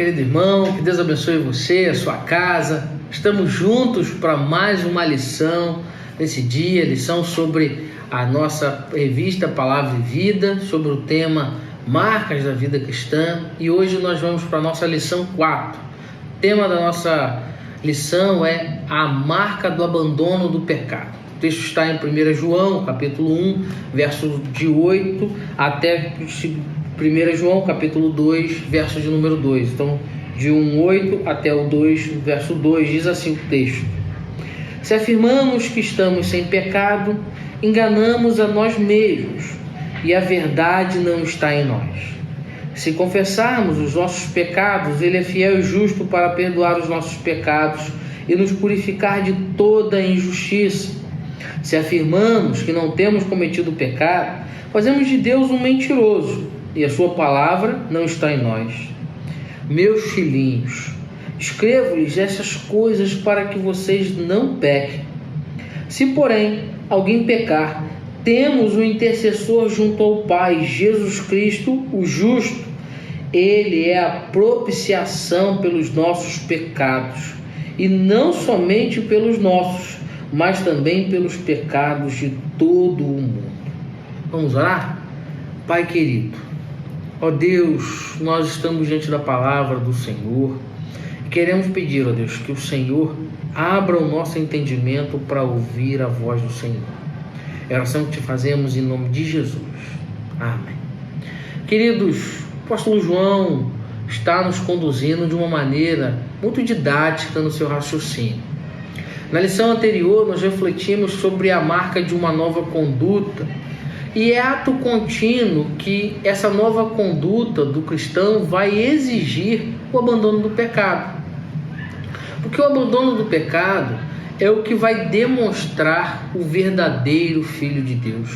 Querido irmão, que Deus abençoe você, a sua casa. Estamos juntos para mais uma lição nesse dia, lição sobre a nossa revista Palavra e Vida, sobre o tema Marcas da Vida Cristã. E hoje nós vamos para a nossa lição 4. O tema da nossa lição é a marca do abandono do pecado. O texto está em 1 João, capítulo 1, verso de 8 até 1 João, capítulo 2, verso de número 2. Então, de 1,8 até o 2, verso 2, diz assim o texto: Se afirmamos que estamos sem pecado, enganamos a nós mesmos, e a verdade não está em nós. Se confessarmos os nossos pecados, Ele é fiel e justo para perdoar os nossos pecados e nos purificar de toda injustiça. Se afirmamos que não temos cometido pecado, fazemos de Deus um mentiroso, e a sua palavra não está em nós. Meus filhinhos, escrevo-lhes essas coisas para que vocês não pequem. Se, porém, alguém pecar, temos um intercessor junto ao Pai, Jesus Cristo, o justo. Ele é a propiciação pelos nossos pecados, e não somente pelos nossos, mas também pelos pecados de todo o mundo. Vamos orar? Pai querido, ó Deus, nós estamos diante da palavra do Senhor e queremos pedir, ó Deus, que o Senhor abra o nosso entendimento para ouvir a voz do Senhor. É a oração que te fazemos em nome de Jesus. Amém. Queridos, o apóstolo João está nos conduzindo de uma maneira muito didática no seu raciocínio. Na lição anterior, nós refletimos sobre a marca de uma nova conduta. E é ato contínuo que essa nova conduta do cristão vai exigir o abandono do pecado. Porque o abandono do pecado é o que vai demonstrar o verdadeiro Filho de Deus.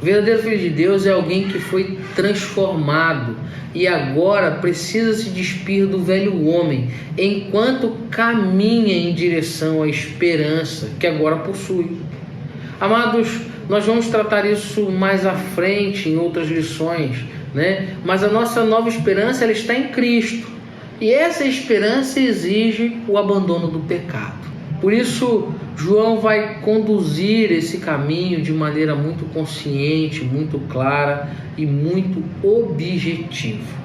O verdadeiro Filho de Deus é alguém que foi transformado e agora precisa se despir do velho homem, enquanto caminha em direção à esperança que agora possui. Amados, nós vamos tratar isso mais à frente em outras lições, né? Mas a nossa nova esperança ela está em Cristo. E essa esperança exige o abandono do pecado. Por isso, João vai conduzir esse caminho de maneira muito consciente, muito clara e muito objetiva.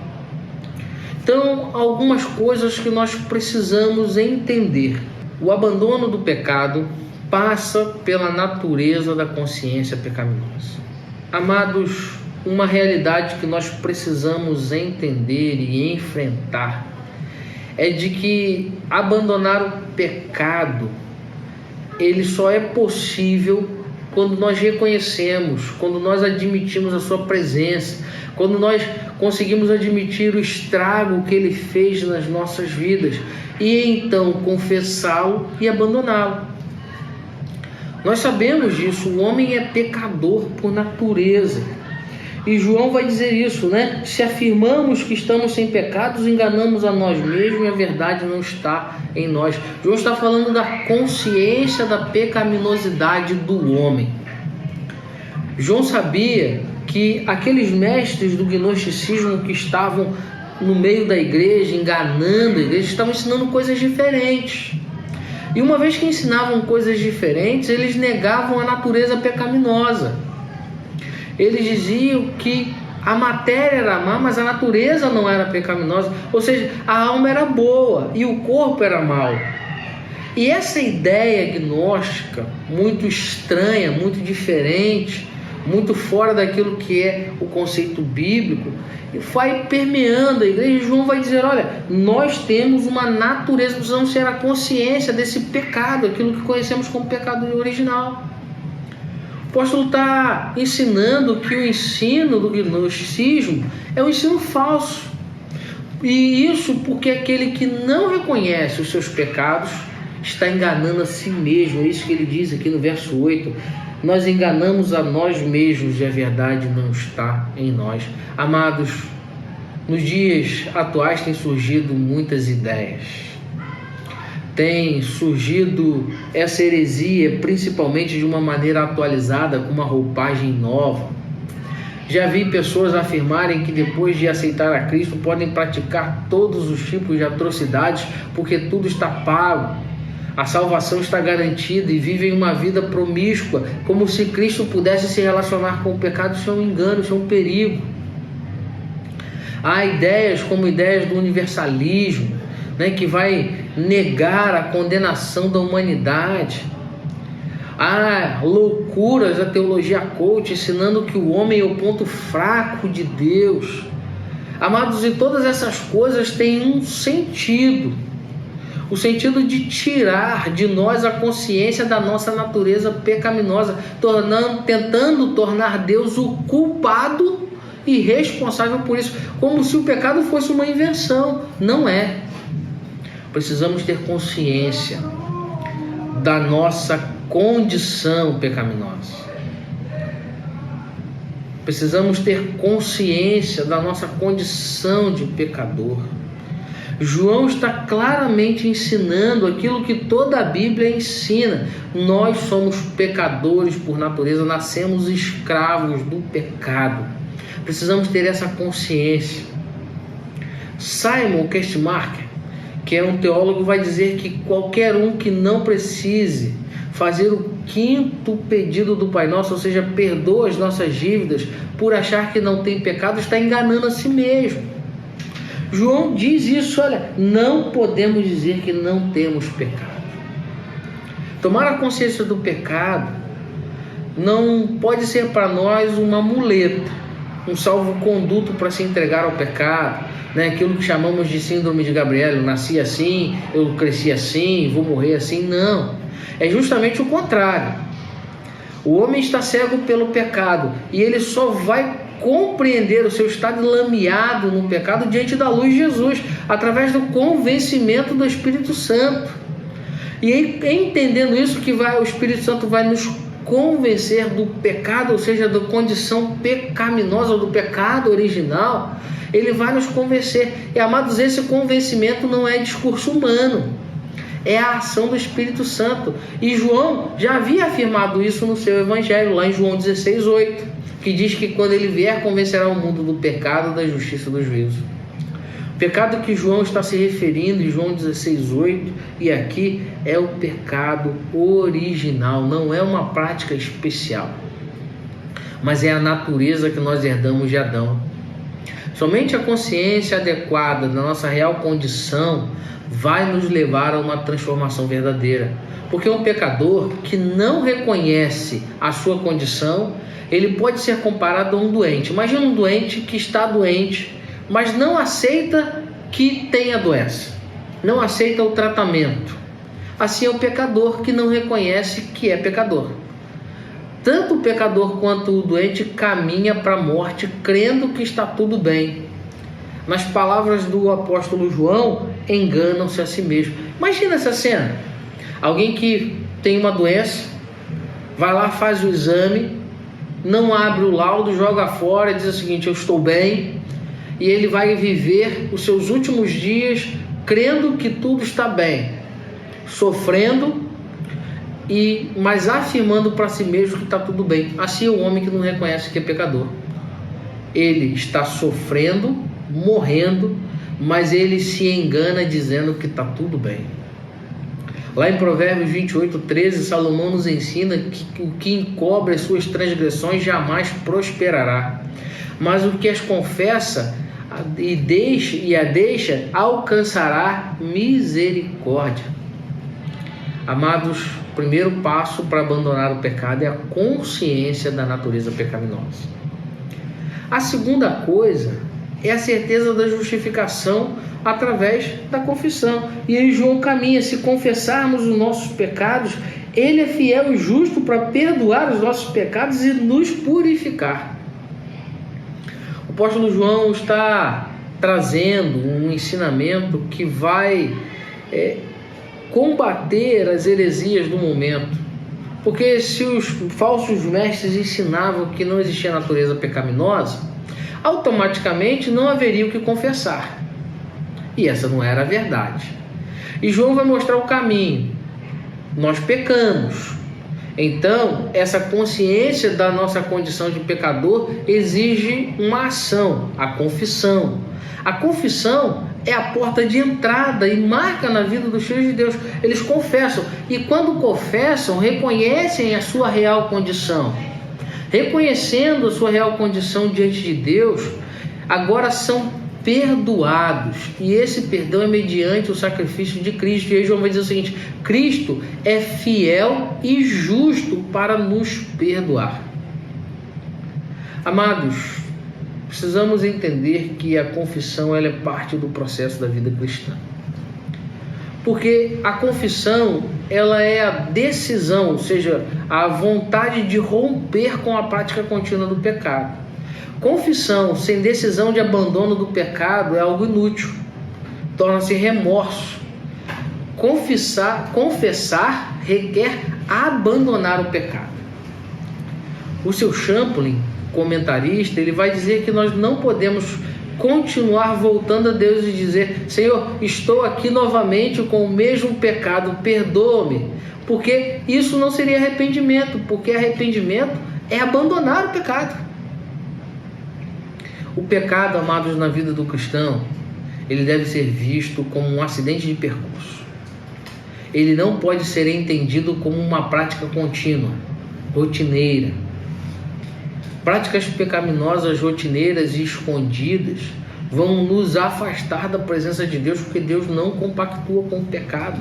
Então, algumas coisas que nós precisamos entender. O abandono do pecado passa pela natureza da consciência pecaminosa. Amados, uma realidade que nós precisamos entender e enfrentar é de que abandonar o pecado, ele só é possível quando nós reconhecemos, quando nós admitimos a sua presença, quando nós conseguimos admitir o estrago que ele fez nas nossas vidas e então confessá-lo e abandoná-lo. Nós sabemos disso, o homem é pecador por natureza. E João vai dizer isso, né? Se afirmamos que estamos sem pecados, enganamos a nós mesmos e a verdade não está em nós. João está falando da consciência da pecaminosidade do homem. João sabia que aqueles mestres do gnosticismo que estavam no meio da igreja, enganando a igreja, estavam ensinando coisas diferentes. E uma vez que ensinavam coisas diferentes, eles negavam a natureza pecaminosa. Eles diziam que a matéria era má, mas a natureza não era pecaminosa. Ou seja, a alma era boa e o corpo era mau. E essa ideia gnóstica, muito estranha, muito diferente, muito fora daquilo que é o conceito bíblico, vai permeando a igreja. João vai dizer, olha, nós temos uma natureza, precisamos ter a consciência desse pecado, aquilo que conhecemos como pecado original. O apóstolo está ensinando que o ensino do gnosticismo é um ensino falso. E isso porque aquele que não reconhece os seus pecados está enganando a si mesmo. É isso que ele diz aqui no verso 8. Nós enganamos a nós mesmos e a verdade não está em nós. Amados, nos dias atuais tem surgido muitas ideias. Tem surgido essa heresia, principalmente de uma maneira atualizada, com uma roupagem nova. Já vi pessoas afirmarem que depois de aceitar a Cristo podem praticar todos os tipos de atrocidades porque tudo está pago. A salvação está garantida e vivem uma vida promíscua, como se Cristo pudesse se relacionar com o pecado. Isso é um engano, isso é um perigo. Há ideias como ideias do universalismo, que vai negar a condenação da humanidade. Há loucuras da teologia coach ensinando que o homem é o ponto fraco de Deus. Amados, e todas essas coisas têm um sentido. O sentido de tirar de nós a consciência da nossa natureza pecaminosa, tentando tornar Deus o culpado e responsável por isso, como se o pecado fosse uma invenção. Não é. Precisamos ter consciência da nossa condição pecaminosa. Precisamos ter consciência da nossa condição de pecador. João está claramente ensinando aquilo que toda a Bíblia ensina. Nós somos pecadores por natureza, nascemos escravos do pecado. Precisamos ter essa consciência. Simon Kistemaker, que é um teólogo, vai dizer que qualquer um que não precise fazer o 5º pedido do Pai Nosso, ou seja, perdoa as nossas dívidas por achar que não tem pecado, está enganando a si mesmo. João diz isso, olha, não podemos dizer que não temos pecado. Tomar a consciência do pecado não pode ser para nós uma muleta, um salvo-conduto para se entregar ao pecado, aquilo que chamamos de síndrome de Gabriel. Eu nasci assim, eu cresci assim, vou morrer assim. Não, é justamente o contrário. O homem está cego pelo pecado e ele só vai compreender o seu estado lameado no pecado diante da luz de Jesus, através do convencimento do Espírito Santo. E aí, entendendo isso, que o Espírito Santo vai nos convencer do pecado, ou seja, da condição pecaminosa, do pecado original. Ele vai nos convencer. E, amados, esse convencimento não é discurso humano, é a ação do Espírito Santo. E João já havia afirmado isso no seu evangelho, lá em João 16:8, que diz que quando ele vier, convencerá o mundo do pecado, da justiça e do juízo. O pecado que João está se referindo em João 16:8 e aqui é o pecado original, não é uma prática especial, mas é a natureza que nós herdamos de Adão. Somente a consciência adequada da nossa real condição vai nos levar a uma transformação verdadeira, porque um pecador que não reconhece a sua condição, ele pode ser comparado a um doente. Imagina um doente que está doente, mas não aceita que tem a doença, não aceita o tratamento. Assim é o pecador que não reconhece que é pecador. Tanto o pecador quanto o doente caminha para a morte crendo que está tudo bem. Nas palavras do apóstolo João, enganam-se a si mesmo. Imagina essa cena. Alguém que tem uma doença, vai lá, faz o exame, não abre o laudo, joga fora e diz o seguinte: eu estou bem. E ele vai viver os seus últimos dias crendo que tudo está bem, sofrendo, mas afirmando para si mesmo que está tudo bem. Assim é o homem que não reconhece que é pecador. Ele está sofrendo, morrendo, mas ele se engana dizendo que está tudo bem. Lá em Provérbios 28:13, Salomão nos ensina que o que encobre as suas transgressões jamais prosperará, mas o que as confessa e a deixa alcançará misericórdia. Amados, o primeiro passo para abandonar o pecado é a consciência da natureza pecaminosa. A segunda coisa é a certeza da justificação através da confissão. E aí João caminha: se confessarmos os nossos pecados, ele é fiel e justo para perdoar os nossos pecados e nos purificar. O apóstolo João está trazendo um ensinamento que vai combater as heresias do momento. Porque se os falsos mestres ensinavam que não existia natureza pecaminosa, automaticamente não haveria o que confessar. E essa não era a verdade. E João vai mostrar o caminho. Nós pecamos. Então, essa consciência da nossa condição de pecador exige uma ação, a confissão. A confissão é a porta de entrada e marca na vida dos filhos de Deus. Eles confessam, e quando confessam, reconhecem a sua real condição. Reconhecendo a sua real condição diante de Deus, agora são perdoados, e esse perdão é mediante o sacrifício de Cristo. E aí João vai dizer o seguinte: Cristo é fiel e justo para nos perdoar. Amados, precisamos entender que a confissão ela é parte do processo da vida cristã, porque a confissão ela é a decisão, ou seja, a vontade de romper com a prática contínua do pecado. Confissão sem decisão de abandono do pecado é algo inútil, torna-se remorso. Confessar requer abandonar o pecado. O seu Champlin, comentarista, ele vai dizer que nós não podemos continuar voltando a Deus e dizer: Senhor, estou aqui novamente com o mesmo pecado, perdoa-me, porque isso não seria arrependimento, porque arrependimento é abandonar o pecado. O pecado, amados, na vida do cristão, ele deve ser visto como um acidente de percurso. Ele não pode ser entendido como uma prática contínua, rotineira. Práticas pecaminosas, rotineiras e escondidas vão nos afastar da presença de Deus, porque Deus não compactua com o pecado.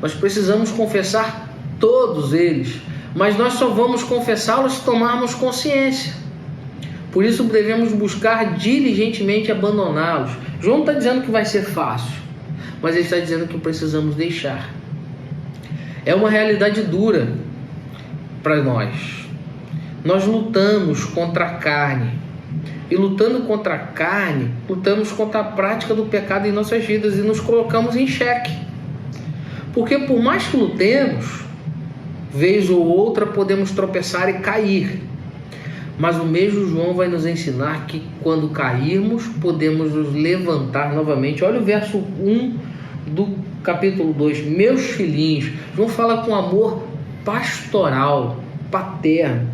Nós precisamos confessar todos eles, mas nós só vamos confessá-los se tomarmos consciência. Por isso devemos buscar diligentemente abandoná-los. João está dizendo que vai ser fácil, mas ele está dizendo que precisamos deixar. É uma realidade dura para nós. Nós lutamos contra a carne. E lutando contra a carne, lutamos contra a prática do pecado em nossas vidas e nos colocamos em xeque. Porque por mais que lutemos, vez ou outra podemos tropeçar e cair. Mas o mesmo João vai nos ensinar que quando cairmos, podemos nos levantar novamente. Olha o verso 1 do capítulo 2. Meus filhinhos. João fala com amor pastoral, paterno.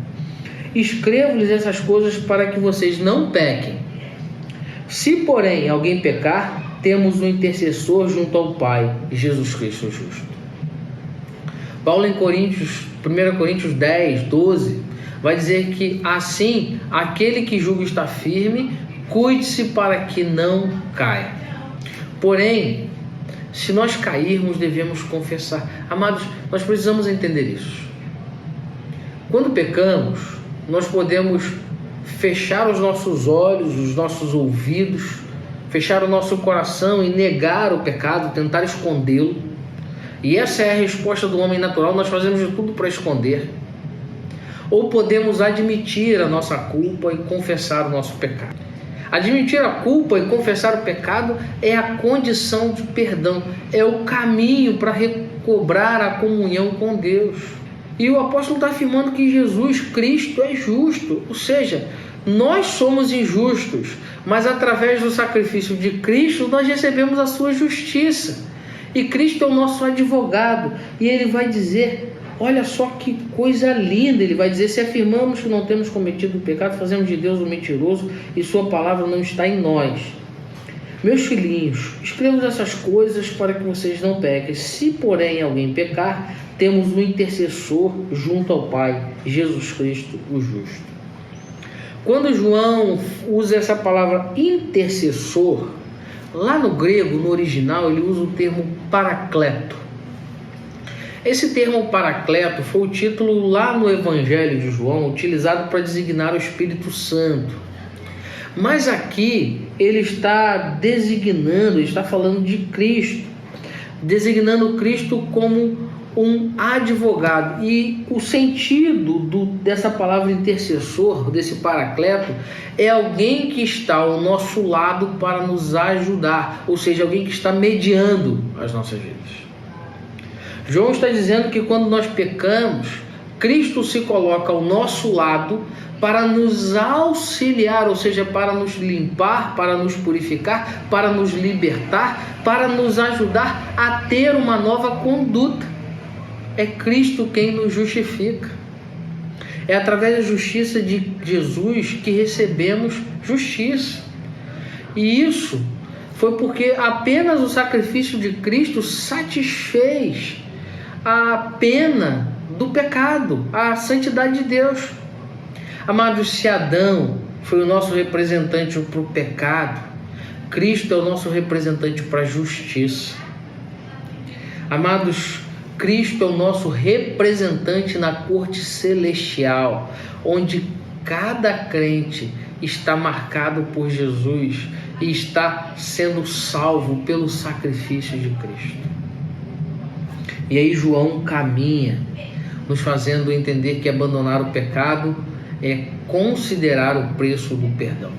Escrevo-lhes essas coisas para que vocês não pequem. Se, porém, alguém pecar, temos um intercessor junto ao Pai, Jesus Cristo o justo. Paulo em 1 Coríntios 10, 12... vai dizer que assim, aquele que julga está firme, cuide-se para que não caia. Porém, se nós cairmos, devemos confessar. Amados, nós precisamos entender isso. Quando pecamos, nós podemos fechar os nossos olhos, os nossos ouvidos, fechar o nosso coração e negar o pecado, tentar escondê-lo. E essa é a resposta do homem natural. Nós fazemos de tudo para esconder. Ou podemos admitir a nossa culpa e confessar o nosso pecado. Admitir a culpa e confessar o pecado é a condição de perdão, é o caminho para recobrar a comunhão com Deus. E o apóstolo está afirmando que Jesus Cristo é justo, ou seja, nós somos injustos, mas através do sacrifício de Cristo nós recebemos a sua justiça. E Cristo é o nosso advogado, e ele vai dizer... Olha só que coisa linda, ele vai dizer: se afirmamos que não temos cometido o pecado, fazemos de Deus um mentiroso e sua palavra não está em nós. Meus filhinhos, escrevo essas coisas para que vocês não pequem. Se, porém, alguém pecar, temos um intercessor junto ao Pai, Jesus Cristo, o justo. Quando João usa essa palavra intercessor, lá no grego, no original, ele usa o termo paracleto. Esse termo paracleto foi o título lá no Evangelho de João, utilizado para designar o Espírito Santo. Mas aqui ele está designando, ele está falando de Cristo, designando Cristo como um advogado. E o sentido dessa palavra intercessor, desse paracleto, é alguém que está ao nosso lado para nos ajudar, ou seja, alguém que está mediando as nossas vidas. João está dizendo que quando nós pecamos, Cristo se coloca ao nosso lado para nos auxiliar, ou seja, para nos limpar, para nos purificar, para nos libertar, para nos ajudar a ter uma nova conduta. É Cristo quem nos justifica. É através da justiça de Jesus que recebemos justiça. E isso foi porque apenas o sacrifício de Cristo satisfez a pena do pecado, a santidade de Deus. Amados, se Adão foi o nosso representante para o pecado, Cristo é o nosso representante para a justiça. Amados, Cristo é o nosso representante na corte celestial, onde cada crente está marcado por Jesus e está sendo salvo pelo sacrifício de Cristo. E aí João caminha, nos fazendo entender que abandonar o pecado é considerar o preço do perdão.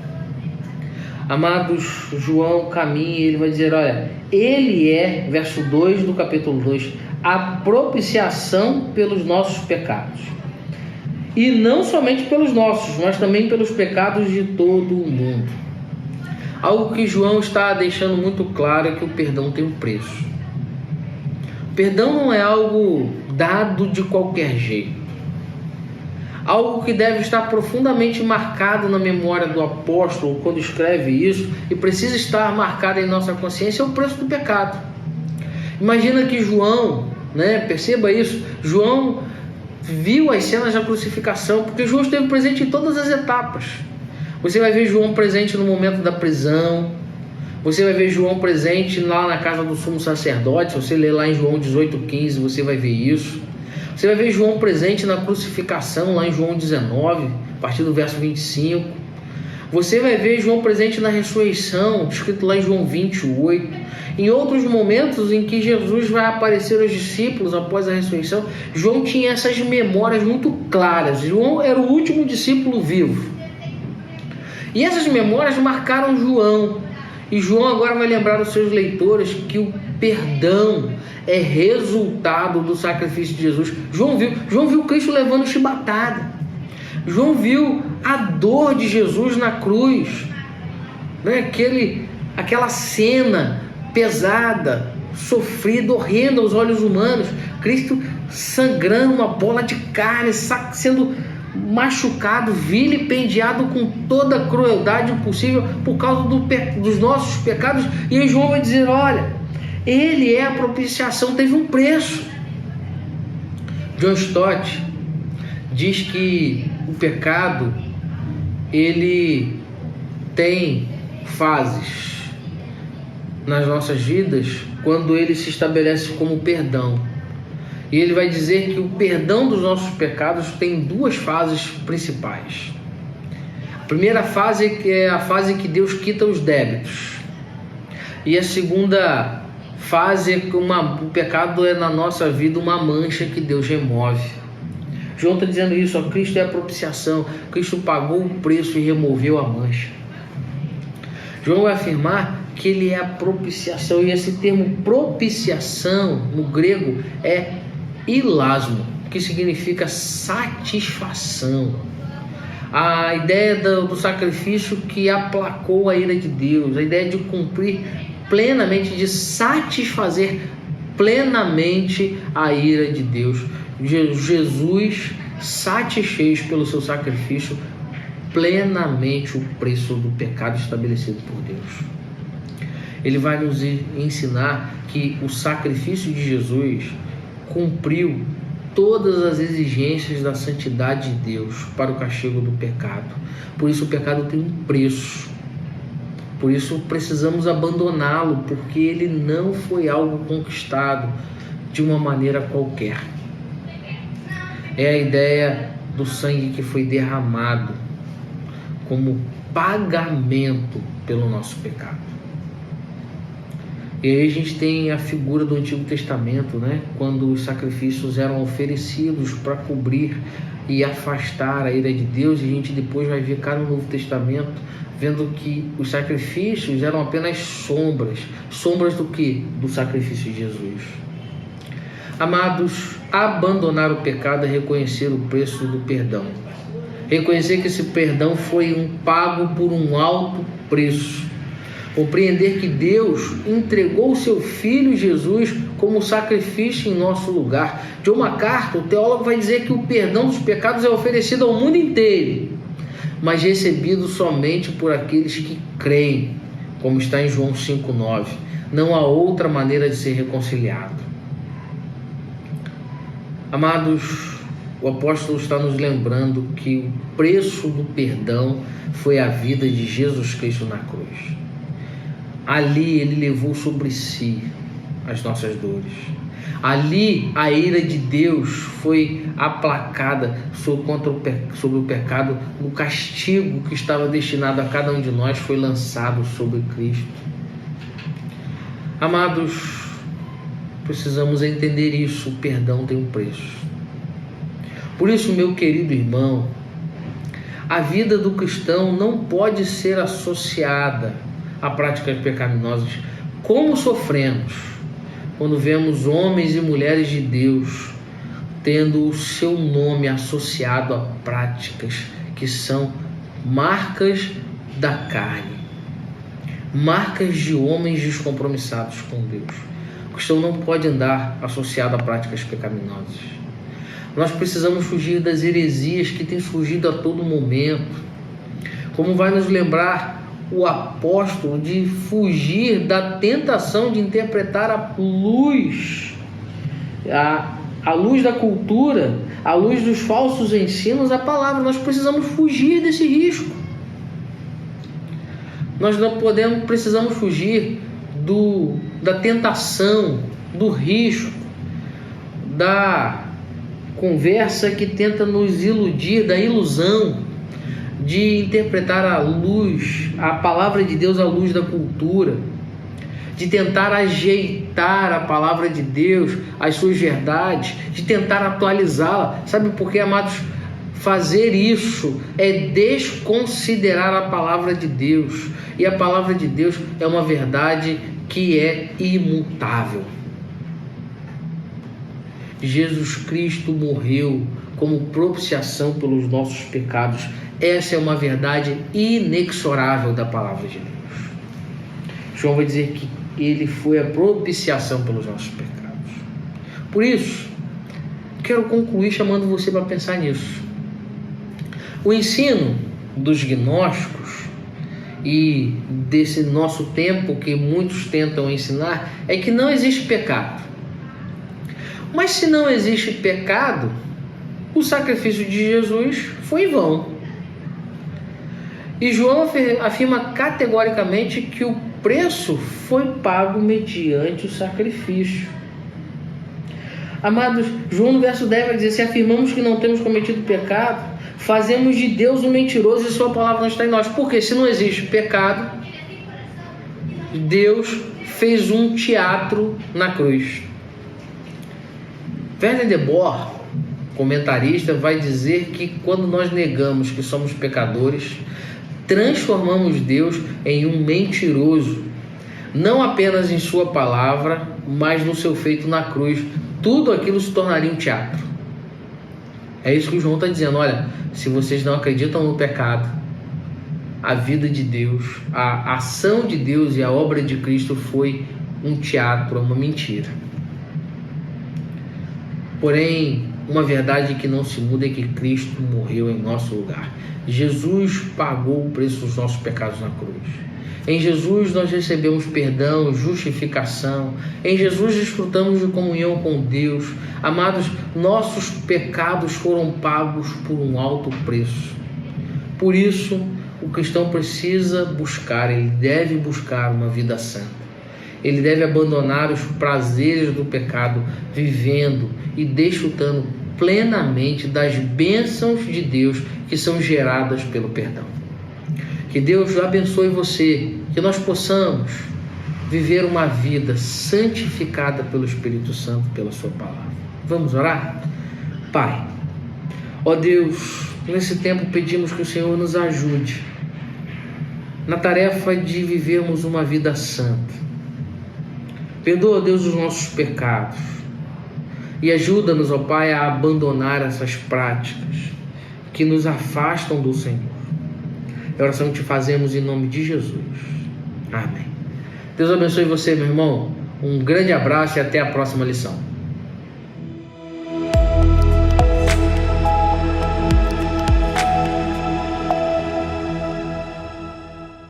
Amados, João caminha e ele vai dizer, olha, ele é, verso 2 do capítulo 2, a propiciação pelos nossos pecados. E não somente pelos nossos, mas também pelos pecados de todo o mundo. Algo que João está deixando muito claro é que o perdão tem um preço. O perdão não é algo dado de qualquer jeito. Algo que deve estar profundamente marcado na memória do apóstolo quando escreve isso e precisa estar marcado em nossa consciência é o preço do pecado. Imagina que João, perceba isso, João viu as cenas da crucificação, porque João esteve presente em todas as etapas. Você vai ver João presente no momento da prisão, você vai ver João presente lá na casa do sumo sacerdote. Se você ler lá em João 18:15, você vai ver isso. Você vai ver João presente na crucificação, lá em João 19, a partir do verso 25. Você vai ver João presente na ressurreição, escrito lá em João 28. Em outros momentos em que Jesus vai aparecer aos discípulos após a ressurreição, João tinha essas memórias muito claras. João era o último discípulo vivo. E essas memórias marcaram João. E João agora vai lembrar aos seus leitores que o perdão é resultado do sacrifício de Jesus. João viu Cristo levando chibatada. João viu a dor de Jesus na cruz, aquela cena pesada, sofrida, horrenda aos olhos humanos. Cristo sangrando, uma bola de carne, sendo machucado, vilipendiado com toda a crueldade possível por causa dos nossos pecados. E aí João vai dizer, olha, ele é a propiciação, teve um preço. John Stott diz que o pecado, ele tem fases nas nossas vidas quando ele se estabelece como perdão. E ele vai dizer que o perdão dos nossos pecados tem duas fases principais. A primeira fase é a fase que Deus quita os débitos. E a segunda fase é que o pecado é na nossa vida uma mancha que Deus remove. João está dizendo isso, Cristo é a propiciação. Cristo pagou o preço e removeu a mancha. João vai afirmar que ele é a propiciação. E esse termo propiciação no grego é hilasmo, que significa satisfação. A ideia do sacrifício que aplacou a ira de Deus, a ideia de cumprir plenamente, de satisfazer plenamente a ira de Deus. Jesus satisfez pelo seu sacrifício plenamente o preço do pecado estabelecido por Deus. Ele vai nos ensinar que o sacrifício de Jesus cumpriu todas as exigências da santidade de Deus para o castigo do pecado. Por isso o pecado tem um preço. Por isso precisamos abandoná-lo, porque ele não foi algo conquistado de uma maneira qualquer. É a ideia do sangue que foi derramado como pagamento pelo nosso pecado. E aí a gente tem a figura do Antigo Testamento, quando os sacrifícios eram oferecidos para cobrir e afastar a ira de Deus. E a gente depois vai ver cá no Novo Testamento, vendo que os sacrifícios eram apenas sombras do que? Do sacrifício de Jesus. Amados, abandonar o pecado é reconhecer o preço do perdão. Reconhecer que esse perdão foi pago por um alto preço. Compreender que Deus entregou o seu Filho Jesus como sacrifício em nosso lugar. John MacArthur, o teólogo, vai dizer que o perdão dos pecados é oferecido ao mundo inteiro, mas recebido somente por aqueles que creem, como está em João 5,9. Não há outra maneira de ser reconciliado. Amados, o apóstolo está nos lembrando que o preço do perdão foi a vida de Jesus Cristo na cruz. Ali ele levou sobre si as nossas dores. Ali a ira de Deus foi aplacada sobre o pecado. O castigo que estava destinado a cada um de nós foi lançado sobre Cristo. Amados, precisamos entender isso. O perdão tem um preço. Por isso, meu querido irmão, a vida do cristão não pode ser associada a práticas pecaminosas. Como sofremos quando vemos homens e mulheres de Deus tendo o seu nome associado a práticas que são marcas da carne, marcas de homens descompromissados com Deus. O cristão não pode andar associado a práticas pecaminosas. Nós precisamos fugir das heresias que têm surgido a todo momento. Como vai nos lembrar o apóstolo, de fugir da tentação de interpretar a luz da cultura, a luz dos falsos ensinos, a palavra. Nós precisamos fugir desse risco. Nós precisamos fugir da tentação, do risco, da conversa que tenta nos iludir, da ilusão de interpretar a palavra de Deus à luz da cultura, de tentar ajeitar a palavra de Deus às suas verdades, de tentar atualizá-la. Sabe por quê, amados? Fazer isso é desconsiderar a palavra de Deus, e a palavra de Deus é uma verdade que é imutável. Jesus Cristo morreu como propiciação pelos nossos pecados. Essa é uma verdade inexorável da palavra de Deus. João vai dizer que ele foi a propiciação pelos nossos pecados. Por isso, quero concluir chamando você para pensar nisso. O ensino dos gnósticos e desse nosso tempo que muitos tentam ensinar é que não existe pecado. Mas se não existe pecado, o sacrifício de Jesus foi em vão. E João afirma categoricamente que o preço foi pago mediante o sacrifício. Amados, João no verso 10 vai dizer: se afirmamos que não temos cometido pecado, fazemos de Deus um mentiroso e sua palavra não está em nós. Porque se não existe pecado, Deus fez um teatro na cruz. Werner de Boer, comentarista, vai dizer que quando nós negamos que somos pecadores, transformamos Deus em um mentiroso, não apenas em sua palavra, mas no seu feito na cruz. Tudo aquilo se tornaria um teatro. É isso que o João está dizendo. Olha, se vocês não acreditam no pecado, a vida de Deus, a ação de Deus e a obra de Cristo foi um teatro, uma mentira. Porém, uma verdade que não se muda é que Cristo morreu em nosso lugar. Jesus pagou o preço dos nossos pecados na cruz. Em Jesus nós recebemos perdão, justificação. Em Jesus desfrutamos de comunhão com Deus. Amados, nossos pecados foram pagos por um alto preço. Por isso, o cristão precisa buscar, ele deve buscar uma vida santa. Ele deve abandonar os prazeres do pecado, vivendo e desfrutando plenamente das bênçãos de Deus que são geradas pelo perdão. Que Deus abençoe você, que nós possamos viver uma vida santificada pelo Espírito Santo, pela sua palavra. Vamos orar? Pai, ó Deus, nesse tempo pedimos que o Senhor nos ajude na tarefa de vivermos uma vida santa. Perdoa, Deus, os nossos pecados. E ajuda-nos, ó Pai, a abandonar essas práticas que nos afastam do Senhor. É a oração que te fazemos em nome de Jesus. Amém. Deus abençoe você, meu irmão. Um grande abraço e até a próxima lição.